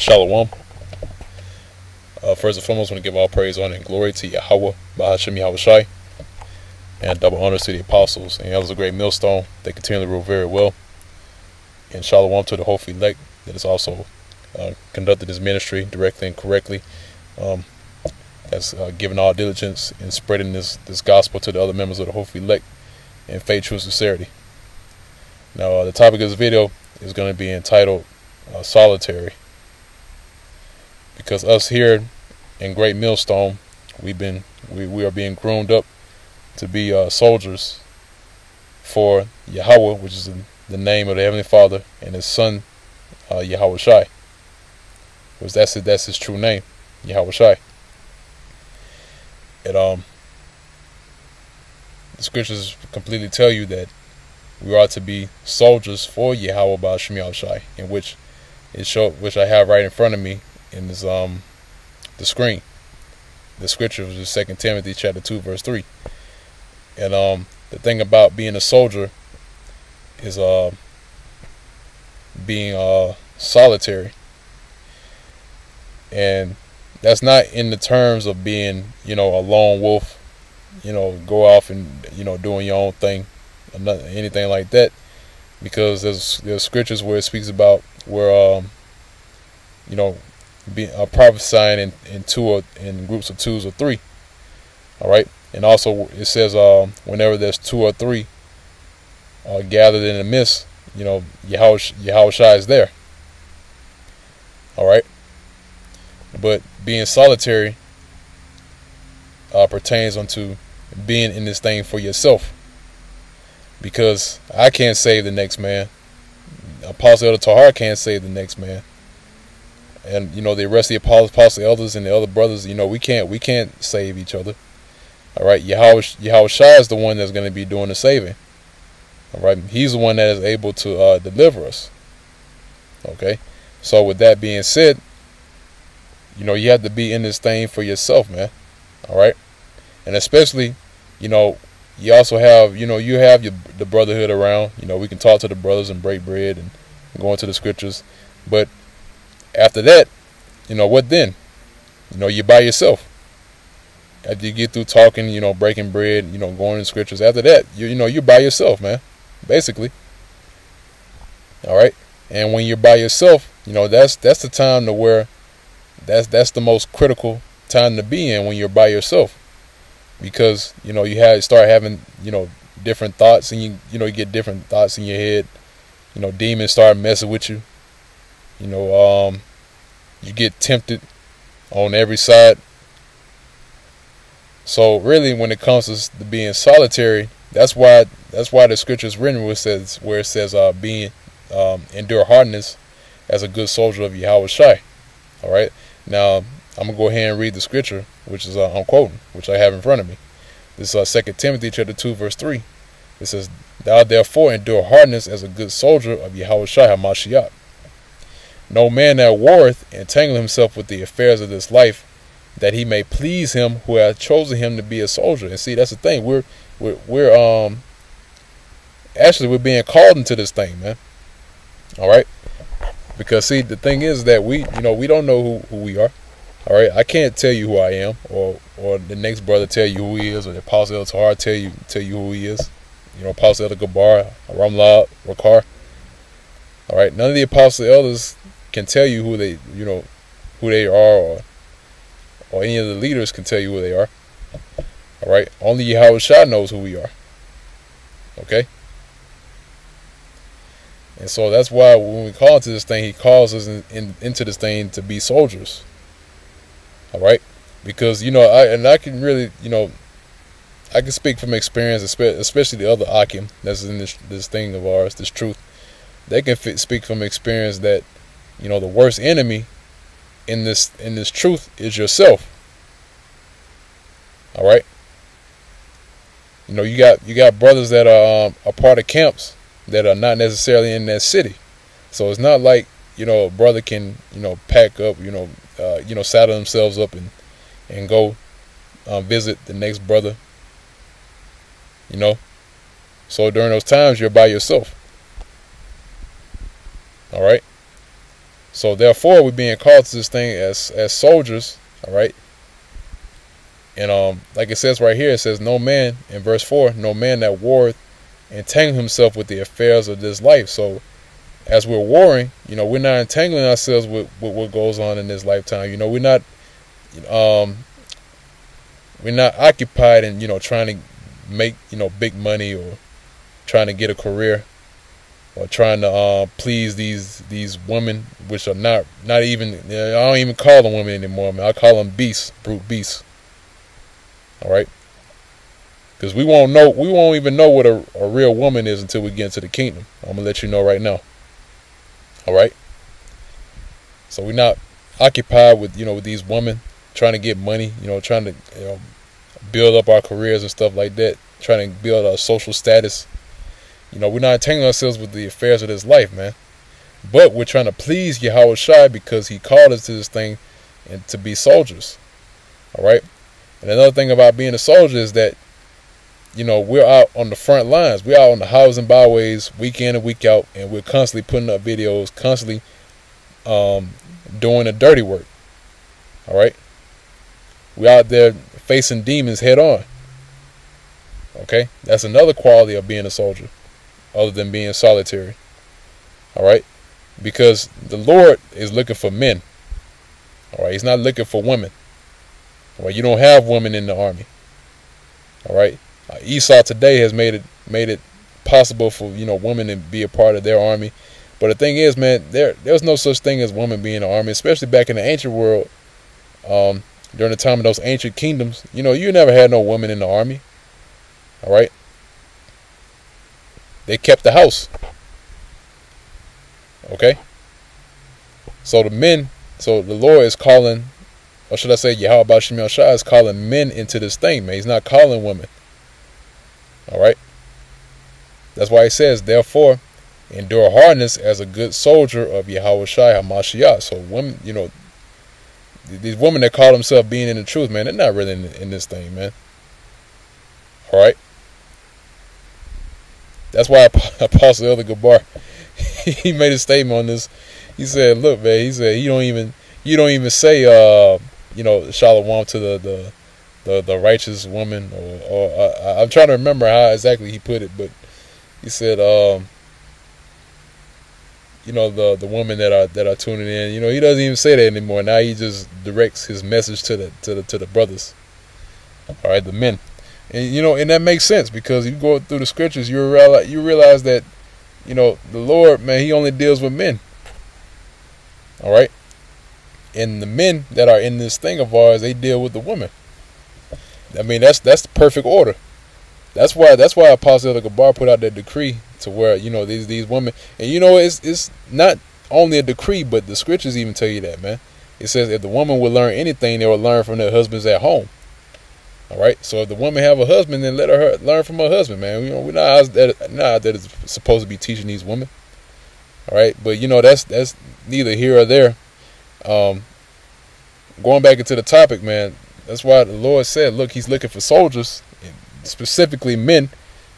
Shalom. First and foremost, I want to give all praise, honor, and glory to Yahweh, Bahashem Yahweh Shai, and double honors to the apostles and elders of great millstone. They continually rule very well. And shalom to the hopeful elect that has also conducted his ministry directly and correctly. Has given all diligence in spreading this gospel to the other members of the hopeful elect in faith, truth, sincerity. Now, the topic of this video is going to be entitled Solitary. Because us here in Great Millstone, we are being groomed up to be soldiers for Yahweh, which is the name of the Heavenly Father, and His Son, Yahweh Shai. Because that's His true name, Yahweh Shai. And the scriptures completely tell you that we are to be soldiers for Yahweh Bahashem Yahweh Shai, in which I have right in front of me in this the screen. The scripture is 2 Timothy chapter 2 verse 3. And the thing about being a soldier is being solitary. And that's not in the terms of being, a lone wolf, go off and, doing your own thing or nothing, anything like that. Because there's scriptures where it speaks about where prophesying in groups of twos or three. All right, and also it says whenever there's two or three gathered in the midst, Yahweh Shai is there. All right, but being solitary pertains unto being in this thing for yourself, because I can't save the next man. Apostle Elder Tahar can't save the next man. And the rest of the apostle elders and the other brothers, we can't save each other. All right, Yahweh Shai is the one that's going to be doing the saving. All right, He's the one that is able to deliver us. Okay, so with that being said, you have to be in this thing for yourself, man. All right, and especially, you also have, you have the brotherhood around. We can talk to the brothers and break bread and go into the scriptures, but after that, what then? You're by yourself. After you get through talking, breaking bread, going in scriptures, after that, you're by yourself, man. Basically. All right. And when you're by yourself, that's the time to where that's the most critical time to be in, when you're by yourself. Because, you start having, different thoughts, and you get different thoughts in your head. Demons start messing with you. You get tempted on every side. So really, when it comes to being solitary, that's why the scripture is written where it says endure hardness as a good soldier of Yahweh Shai. All right. Now I'm gonna go ahead and read the scripture, which is I'm quoting, which I have in front of me. This is 2 Timothy chapter 2 verse 3. It says, "Thou therefore endure hardness as a good soldier of Yahweh Shai HaMashiach. No man that warreth entangle himself with the affairs of this life, that he may please him who hath chosen him to be a soldier." And see, that's the thing. We're being called into this thing, man. All right, because see, the thing is that we don't know who we are. All right, I can't tell you who I am, or the next brother tell you who he is, or the Apostle Elder Tahar tell you who he is. Apostle Elder Gabar, Ramla, Rakar. All right, none of the apostle elders can tell you who they are, or any of the leaders can tell you who they are. All right, only Yahweh Shai knows who we are. Okay, and so that's why when we call into this thing, He calls us into this thing to be soldiers. All right, because I can really I can speak from experience, especially the other Akim that's in this thing of ours, this truth. They can speak from experience that the worst enemy in this truth is yourself. All right. You got brothers that are a part of camps that are not necessarily in that city. So it's not like a brother can pack up, saddle themselves up and go visit the next brother. So during those times, you're by yourself. All right. So therefore, we're being called to this thing as soldiers. All right. And like it says right here, it says, no man, in verse 4, no man that warreth entangle himself with the affairs of this life. So as we're warring, we're not entangling ourselves with what goes on in this lifetime. We're not occupied in trying to make big money, or trying to get a career, or trying to please these women, which are not even, I don't even call them women anymore, man. I call them beasts, brute beasts. All right, because we won't even know what a real woman is until we get into the kingdom. I'm gonna let you know right now. All right, so we're not occupied with with these women, trying to get money, trying to build up our careers and stuff like that, trying to build our social status. We're not entangling ourselves with the affairs of this life, man. But we're trying to please Yahweh Shai, because he called us to this thing and to be soldiers. All right. And another thing about being a soldier is that, we're out on the front lines. We're out on the highways and byways week in and week out, and we're constantly putting up videos, constantly doing the dirty work. All right. We're out there facing demons head on. Okay. That's another quality of being a soldier, other than being solitary. All right. Because the Lord is looking for men. All right. He's not looking for women. All right. You don't have women in the army. All right. Esau today has made it possible for women to be a part of their army. But the thing is, man, there's no such thing as women being in the army, especially back in the ancient world. During the time of those ancient kingdoms, you never had no women in the army. All right. They kept the house. Okay. So the Lord is calling, or should I say Yahweh Shai Shai is calling men into this thing, man. He's not calling women. All right. That's why he says, therefore, endure hardness as a good soldier of Yahweh Shai HaMashiach. So women, these women that call themselves being in the truth, man, they're not really in this thing, man. All right. That's why Apostle Elder Gabar, he made a statement on this. He said, look, man, he said, you don't even say shalom to the righteous woman, or I'm trying to remember how exactly he put it, but he said the women that are tuning in, he doesn't even say that anymore. Now he just directs his message to the brothers. All right, the men. And and that makes sense, because you go through the scriptures, you realize that the Lord, man, he only deals with men. All right. And the men that are in this thing of ours, they deal with the women. I mean, that's the perfect order. That's why Apostle Elder Gabar put out that decree to where these women, and it's not only a decree, but the scriptures even tell you that, man. It says if the woman will learn anything, they will learn from their husbands at home. All right. So if the woman have a husband, then let her learn from her husband, man. We're not out that is supposed to be teaching these women. All right. But that's neither here or there. Going back into the topic, man, that's why the Lord said, look, he's looking for soldiers, specifically men.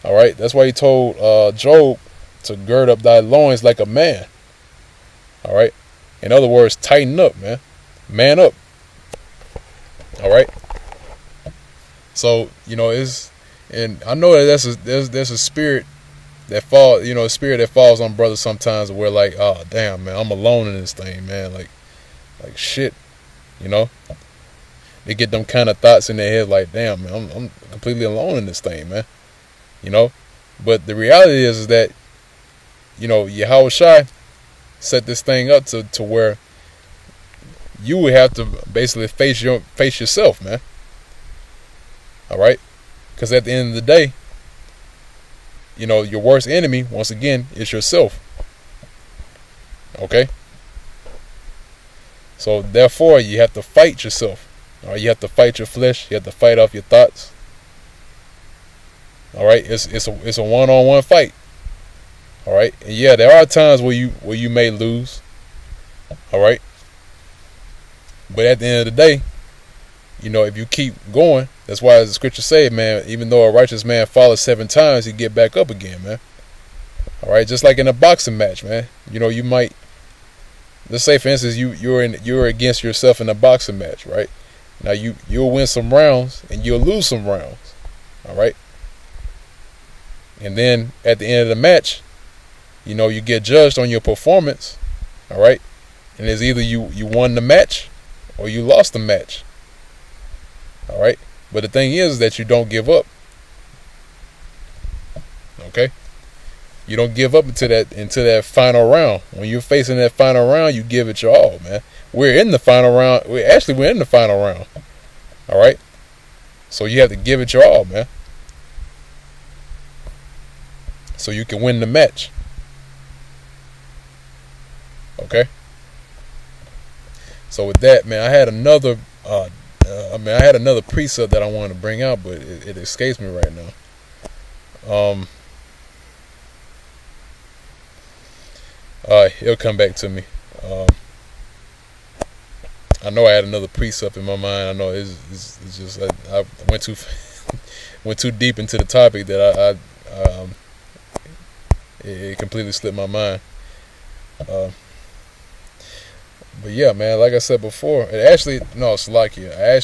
All right. That's why he told Job to gird up thy loins like a man. All right. In other words, tighten up, man. Man up. All right. So, and I know that there's a spirit that falls, a spirit that falls on brothers sometimes, where like, oh damn, man, I'm alone in this thing, man. Like shit, they get them kind of thoughts in their head, like, damn, man, I'm completely alone in this thing, man. But the reality is that, Yahweh Shai set this thing up to where you would have to basically face yourself, man. All right, because at the end of the day, your worst enemy, once again, is yourself. Okay. So therefore, you have to fight yourself. All right, you have to fight your flesh. You have to fight off your thoughts. All right, it's a one-on-one fight. All right, and yeah, there are times where you may lose. All right, but at the end of the day, if you keep going, that's why the scripture say, man, even though a righteous man falls 7 times, he get back up again, man. All right, just like in a boxing match, man. You might let's say for instance you're against yourself in a boxing match, right? Now you'll win some rounds and you'll lose some rounds, all right? And then at the end of the match, you get judged on your performance, all right? And it's either you won the match or you lost the match, all right? But the thing is that you don't give up, okay? You don't give up into that final round. When you're facing that final round, you give it your all, man. We're in the final round. We're in the final round, all right? So you have to give it your all, man, so you can win the match. Okay. So with that, man, I had another precept that I wanted to bring out, but it escapes me right now. It'll come back to me. I know I had another precept in my mind. I know it's just I went too deep into the topic that it completely slipped my mind. But yeah, man, like I said before, Salakia. I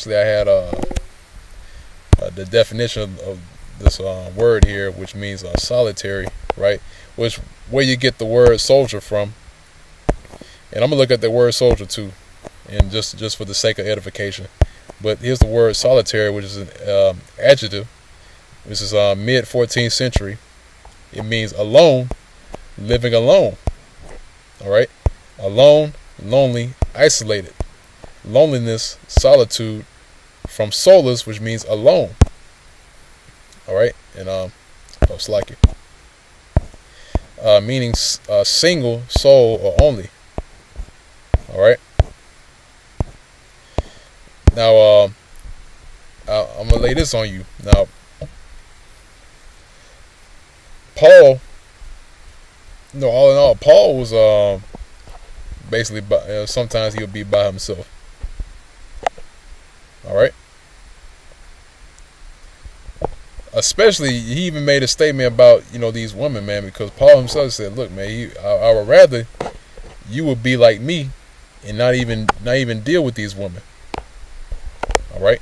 had the definition of this word here, which means solitary, right? Which where you get the word soldier from. And I'm gonna look at the word soldier too, and just for the sake of edification. But here's the word solitary, which is an adjective. This is mid 14th century. It means alone, living alone. All right, alone, lonely, isolated. Loneliness, solitude, from solus, which means alone. All right, and it's like it. Meaning single, sole, or only. All right. Now, I'm gonna lay this on you. Now, Paul. No, all in all, Paul was basically sometimes he'll be by himself. All right. Especially, he even made a statement about these women, man, because Paul himself said, "Look, man, I would rather you would be like me and not even deal with these women." All right,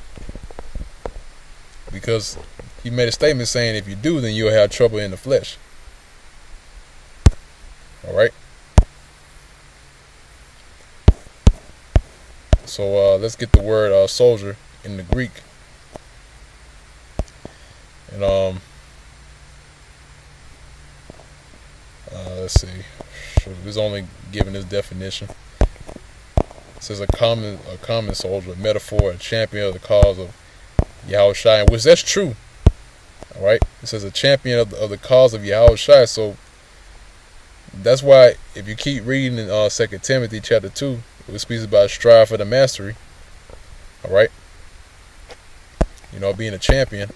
because he made a statement saying, if you do, then you'll have trouble in the flesh. All right. So let's get the word soldier in the Greek. And let's see. It's only giving this definition. It says a common soldier, a metaphor, a champion of the cause of Yahushua, which that's true. All right. It says a champion of the cause of Yahushua. So that's why if you keep reading in 2 Timothy chapter 2, it speaks about strive for the mastery. All right. Being a champion.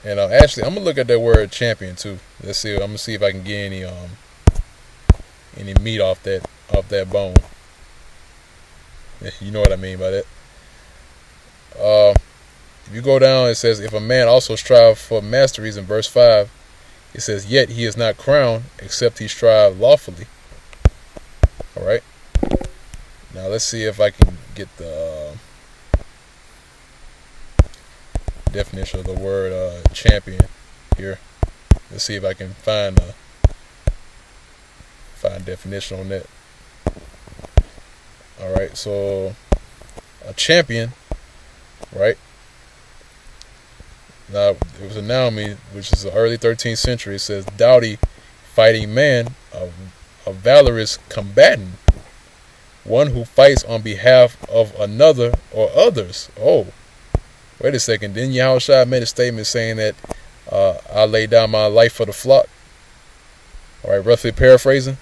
And actually, I'm gonna look at that word champion too. Let's see. I'm gonna see if I can get any meat off that bone. You know what I mean by that. If you go down, it says, if a man also strive for masteries in verse 5, it says, yet he is not crowned except he strive lawfully. All right. Now let's see if I can get the definition of the word champion here. Let's see if I can find definition on that. All right, so a champion, right? Now it was a noun, which is the early 13th century. It says doughty, fighting man, a valorous combatant, one who fights on behalf of another or others. Oh, wait a second. Then Yahushua made a statement saying that I lay down my life for the flock. All right, roughly paraphrasing.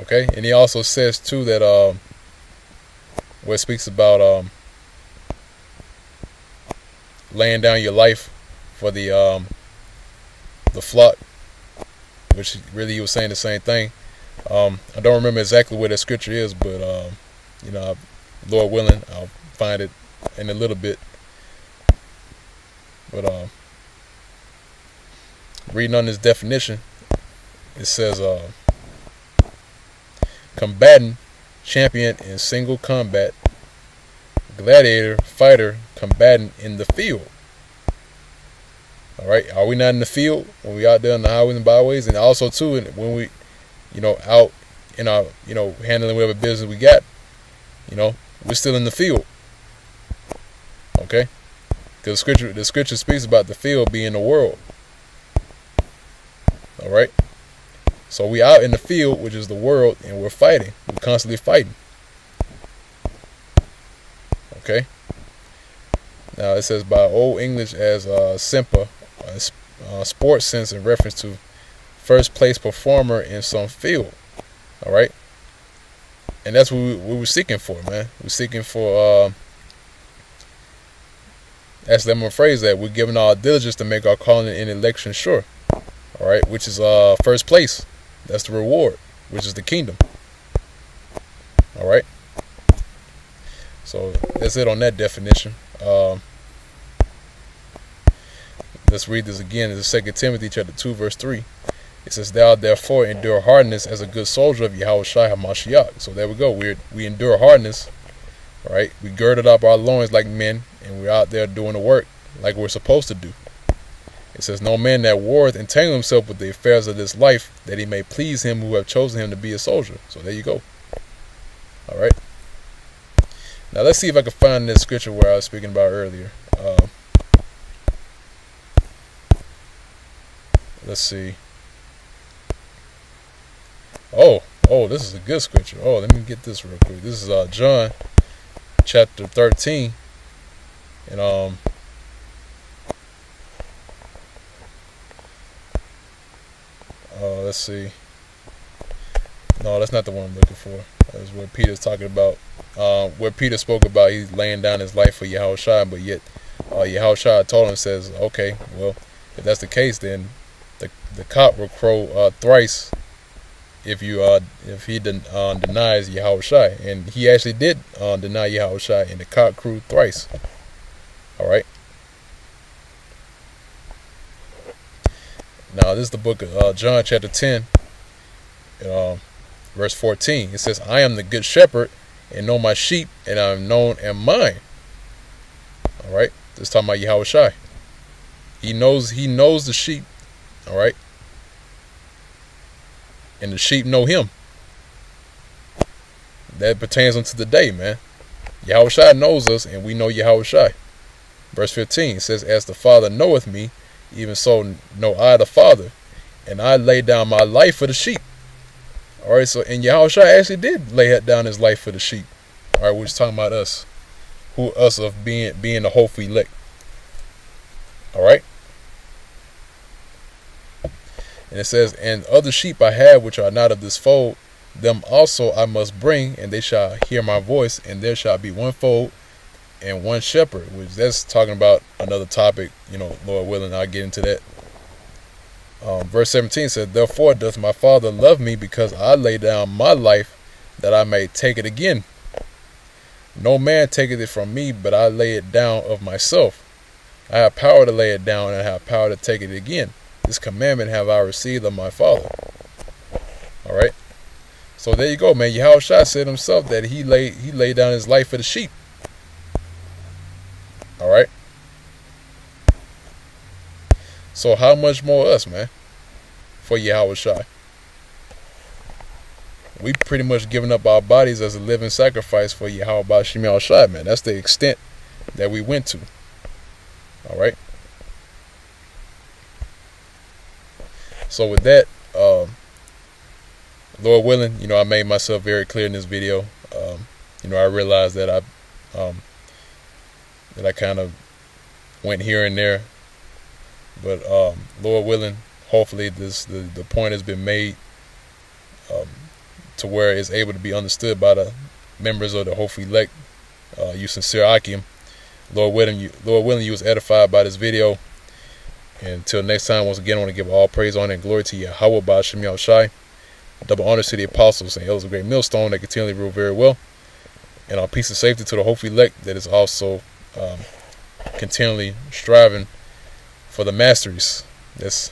Okay, and he also says too that where it speaks about laying down your life for the flock, which really he was saying the same thing. I don't remember exactly where that scripture is, but Lord willing, I'll find it in a little bit. But reading on this definition, it says combatant, champion in single combat, gladiator, fighter, combatant in the field. All right, are we not in the field when we out there on the highways and byways? And also too, when we, out in our, handling whatever business we got, we're still in the field. Okay, because the scripture speaks about the field being the world. All right, so we out in the field, which is the world, and we're fighting. We're constantly fighting. Okay. Now it says by Old English as Semper, sports sense in reference to first place performer in some field. All right, and that's what we were seeking for, man. We're seeking for. That's them a phrase that we're giving our diligence to make our calling and election sure. All right, which is first place. That's the reward, which is the kingdom. All right. So that's it on that definition. Let's read this again. It's 2 Timothy chapter 2, verse 3. It says, "Thou therefore endure hardness as a good soldier of Yahushua HaMashiach." So there we go. We endure hardness. All right. We girded up our loins like men, and we're out there doing the work like we're supposed to do. It says, "No man that warreth entangle himself with the affairs of this life, that he may please him who have chosen him to be a soldier." So there you go. All right. Now let's see if I can find this scripture where I was speaking about earlier. Let's see. Oh, this is a good scripture. Oh, let me get this real quick. This is John chapter 13. And let's see. No, that's not the one I'm looking for. That's what Peter's talking about. Where Peter spoke about he's laying down his life for Yahushua, but yet Yahushua told him, says, okay, well, if that's the case, then the cock will crow thrice if he denies Yahushua. And he actually did deny Yahushua, and the cock crew thrice. All right. Now this is the book of John chapter 10, verse 14. It says, "I am the good shepherd, and know my sheep, and I am known and mine." All right. This is talking about Yahushua. He knows the sheep. All right. And the sheep know him. That pertains unto the day, man. Yahushua knows us, and we know Yahushua. Verse 15 says, "As the Father knoweth me, even so know I the Father, and I lay down my life for the sheep." All right, so and Yahushua actually did lay down his life for the sheep. All right, we're just talking about us, us of being the hopeful elect. All right, and it says, "And other sheep I have which are not of this fold, them also I must bring, and they shall hear my voice, and there shall be one fold and one shepherd." Which that's talking about another topic, Lord willing, I'll get into that. Verse 17 says, "Therefore doth my Father love me, because I lay down my life, that I may take it again. No man taketh it from me, but I lay it down of myself. I have power to lay it down, and I have power to take it again. This commandment have I received of my Father." All right. So there you go, man. Yahushua said himself that he laid down his life for the sheep. All right. So how much more us, man, for Yahushua? We pretty much giving up our bodies as a living sacrifice for Yahweh Shem Yahushua, man. That's the extent that we went to. All right. So with that, Lord willing, I made myself very clear in this video. I realized that I kind of went here and there, but Lord willing, hopefully the point has been made to where it's able to be understood by the members of the hopeful elect. You sincere Akim. Lord willing, you was edified by this video. And until next time, once again, I want to give all praise, honor, and glory to Yahweh Ba'ashem Yahushai. Double honors to the apostles and elders of Great Millstone that continually rule very well. And our peace and safety to the hopeful elect that is also continually striving for the masteries. That's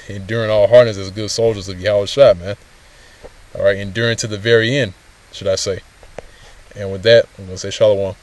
enduring all hardness as good soldiers of Yahweh Shai, man. All right, enduring to the very end, should I say. And with that, I'm going to say shalom.